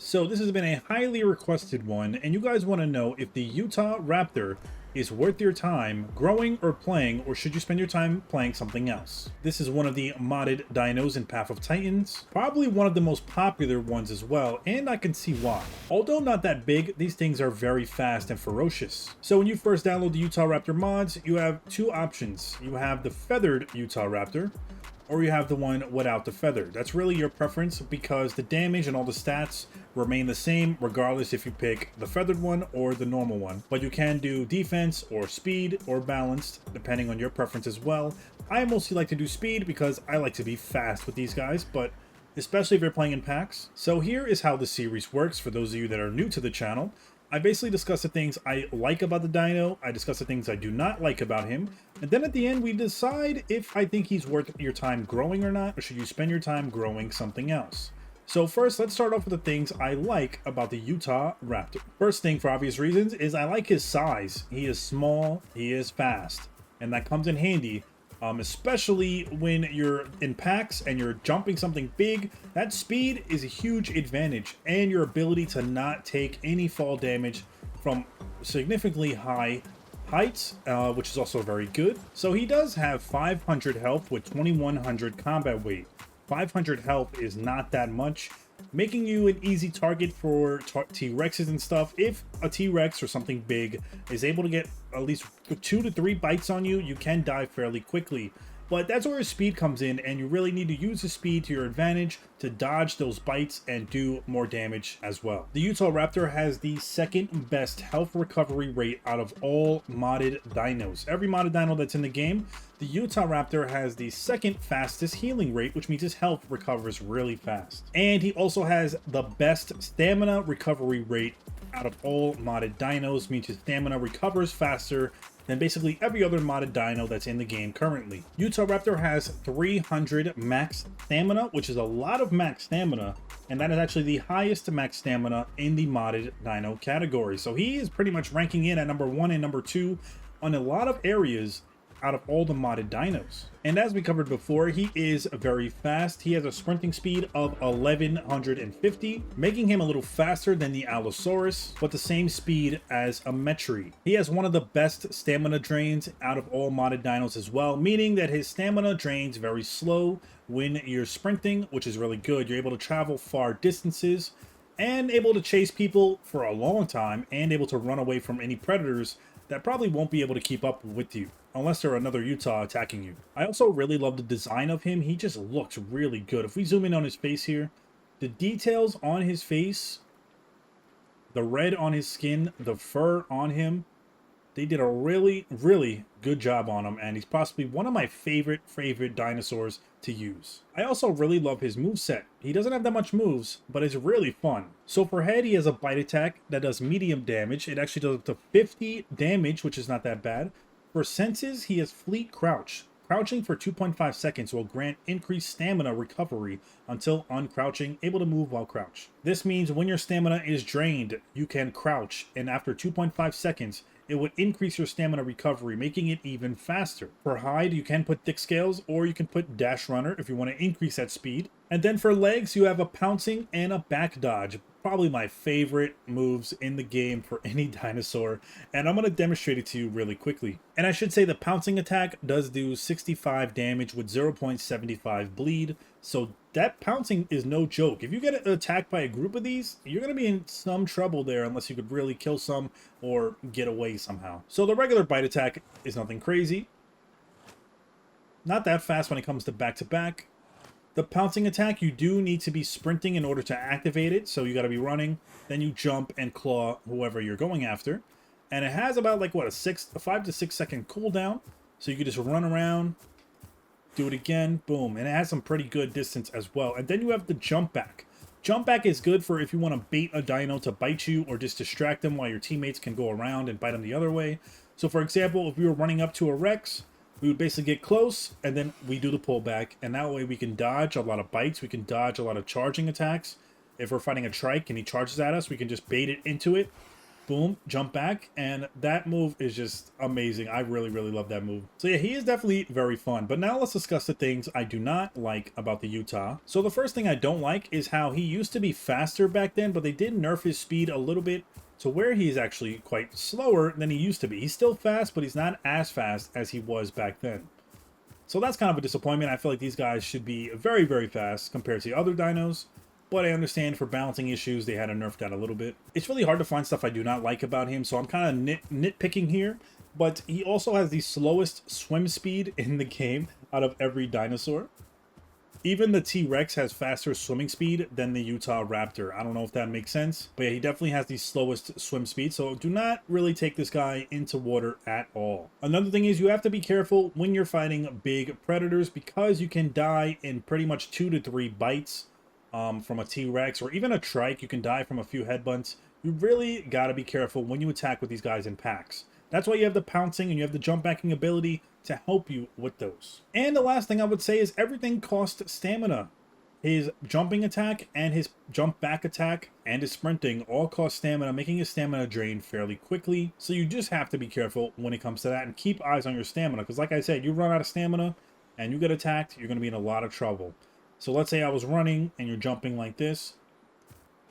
So this has been a highly requested one, and you guys want to know if the Utahraptor is worth your time growing or playing, or should you spend your time playing something else? This is one of the modded dinos in Path of Titans, probably one of the most popular ones as well, and I can see why. Although not that big, these things are very fast and ferocious. So when you first download the Utahraptor mods, you have two options. You have the feathered Utahraptor, or you have the one without the feather. That's really your preference because the damage and all the stats remain the same regardless if you pick the feathered one or the normal one. But you can do defense or speed or balanced depending on your preference as well. I mostly like to do speed because I like to be fast with these guys, but especially if you're playing in packs. So here is how the series works for those of you that are new to the channel. I basically discuss the things I like about the dino, I discuss the things I do not like about him, and then at the end we decide if I think he's worth your time growing or not, or should you spend your time growing something else. So first, let's start off with the things I like about the Utahraptor. First thing, for obvious reasons, is I like his size. He is small, he is fast, and that comes in handy. Especially when you're in packs and you're jumping something big. That speed is a huge advantage, and your ability to not take any fall damage from significantly high heights, which is also very good. So he does have 500 health with 2100 combat weight. 500 health is not that much, making you an easy target for T-Rexes and stuff. If a T-Rex or something big is able to get at least 2 to 3 bites on you, you can die fairly quickly. But that's where his speed comes in, and you really need to use his speed to your advantage to dodge those bites and do more damage as well. The Utahraptor has the second best health recovery rate out of all modded dinos. Every modded dino that's in the game, the Utahraptor has the second fastest healing rate, which means his health recovers really fast. And he also has the best stamina recovery rate out of all modded dinos, means his stamina recovers faster than basically every other modded dino that's in the game currently. Utahraptor has 300 max stamina, which is a lot of max stamina, and that is actually the highest max stamina in the modded dino category. So he is pretty much ranking in at number 1 and number 2 on a lot of areas out of all the modded dinos. And as we covered before, he is very fast. He has a sprinting speed of 1150, making him a little faster than the Allosaurus, but the same speed as a Metri. He has one of the best stamina drains out of all modded dinos as well, meaning that his stamina drains very slow when you're sprinting, which is really good. You're able to travel far distances and able to chase people for a long time and able to run away from any predators that probably won't be able to keep up with you unless they're another Utah attacking you. I also really love the design of him. He just looks really good. If we zoom in on his face here, the details on his face, the red on his skin, the fur on him, they did a really, really good job on him, and he's possibly one of my favorite dinosaurs to use. I also really love his moveset. He doesn't have that much moves, but it's really fun. So for head, he has a bite attack that does medium damage. It actually does up to 50 damage, which is not that bad. For senses, he has fleet crouch. Crouching for 2.5 seconds will grant increased stamina recovery until uncrouching, able to move while crouched. This means when your stamina is drained, you can crouch, and after 2.5 seconds, it would increase your stamina recovery, making it even faster. For hide, you can put thick scales, or you can put dash runner if you want to increase that speed. And then for legs, you have a pouncing and a back dodge. Probably my favorite moves in the game for any dinosaur, and I'm going to demonstrate it to you really quickly. And I should say the pouncing attack does do 65 damage with 0.75 bleed, so that pouncing is no joke. If you get attacked by a group of these, you're going to be in some trouble there unless you could really kill some or get away somehow. So the regular bite attack is nothing crazy. Not that fast when it comes to back-to-back. The pouncing attack, you do need to be sprinting in order to activate it, so you got to be running, then you jump and claw whoever you're going after. And it has about like what, a 5 to 6 second cooldown, so you can just run around, do it again, boom, and it has some pretty good distance as well. And then you have the jump back. Jump back is good for if you want to bait a dino to bite you or just distract them while your teammates can go around and bite them the other way. So for example, if we were running up to a Rex, we would basically get close, and then we do the pullback, and that way we can dodge a lot of bites, we can dodge a lot of charging attacks. If we're fighting a trike and he charges at us, we can just bait it into it, boom, jump back, and that move is just amazing. I really, really love that move. So yeah, he is definitely very fun. But now let's discuss the things I do not like about the Utah. So the first thing I don't like is how he used to be faster back then, but they did nerf his speed a little bit to where he is actually quite slower than he used to be. He's still fast, but he's not as fast as he was back then. So that's kind of a disappointment. I feel like these guys should be very, very fast compared to the other dinos. But I understand for balancing issues, they had to nerf that a little bit. It's really hard to find stuff I do not like about him, so I'm kind of nitpicking here. But he also has the slowest swim speed in the game out of every dinosaur. Even the T-Rex has faster swimming speed than the Utahraptor. I don't know if that makes sense, but yeah, he definitely has the slowest swim speed, so do not really take this guy into water at all. Another thing is you have to be careful when you're fighting big predators because you can die in pretty much 2 to 3 bites. From a T-Rex or even a trike. You can die from a few headbutts. You really got to be careful when you attack with these guys in packs. That's why you have the pouncing and you have the jump backing ability to help you with those. And the last thing I would say is everything costs stamina. His jumping attack and his jump back attack and his sprinting all cost stamina, making his stamina drain fairly quickly. So you just have to be careful when it comes to that and keep eyes on your stamina. Because like I said, you run out of stamina and you get attacked, you're going to be in a lot of trouble. So let's say I was running and you're jumping like this,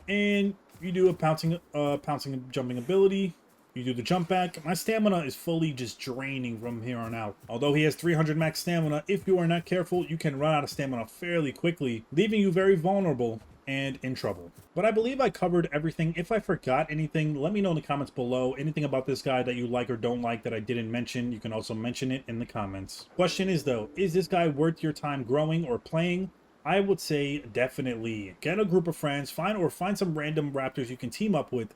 and you do a pouncing jumping ability. You do the jump back. My stamina is fully just draining from here on out. Although he has 300 max stamina, if you are not careful, you can run out of stamina fairly quickly, leaving you very vulnerable and in trouble. But I believe I covered everything. If I forgot anything, let me know in the comments below. Anything about this guy that you like or don't like that I didn't mention, you can also mention it in the comments. Question is though, is this guy worth your time growing or playing? I would say definitely get a group of friends, find some random raptors you can team up with,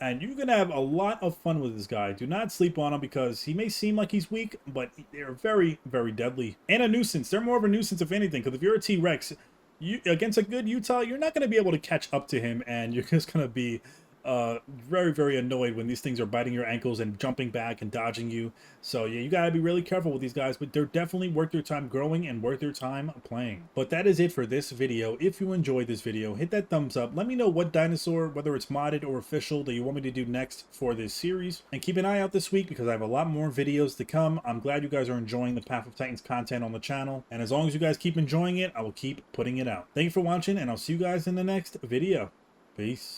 and you're gonna have a lot of fun with this guy. Do not sleep on him because he may seem like he's weak, but they're very, very deadly and a nuisance. They're more of a nuisance if anything, because if you're a T-Rex, against a good Utah, you're not gonna be able to catch up to him, and you're just gonna be very, very annoyed when these things are biting your ankles and jumping back and dodging you. So yeah, you gotta be really careful with these guys, but they're definitely worth your time growing and worth your time playing. But that is it for this video. If you enjoyed this video, hit that thumbs up. Let me know what dinosaur, whether it's modded or official, that you want me to do next for this series. And keep an eye out this week because I have a lot more videos to come. I'm glad you guys are enjoying the Path of Titans content on the channel. And as long as you guys keep enjoying it, I will keep putting it out. Thank you for watching, and I'll see you guys in the next video. Peace.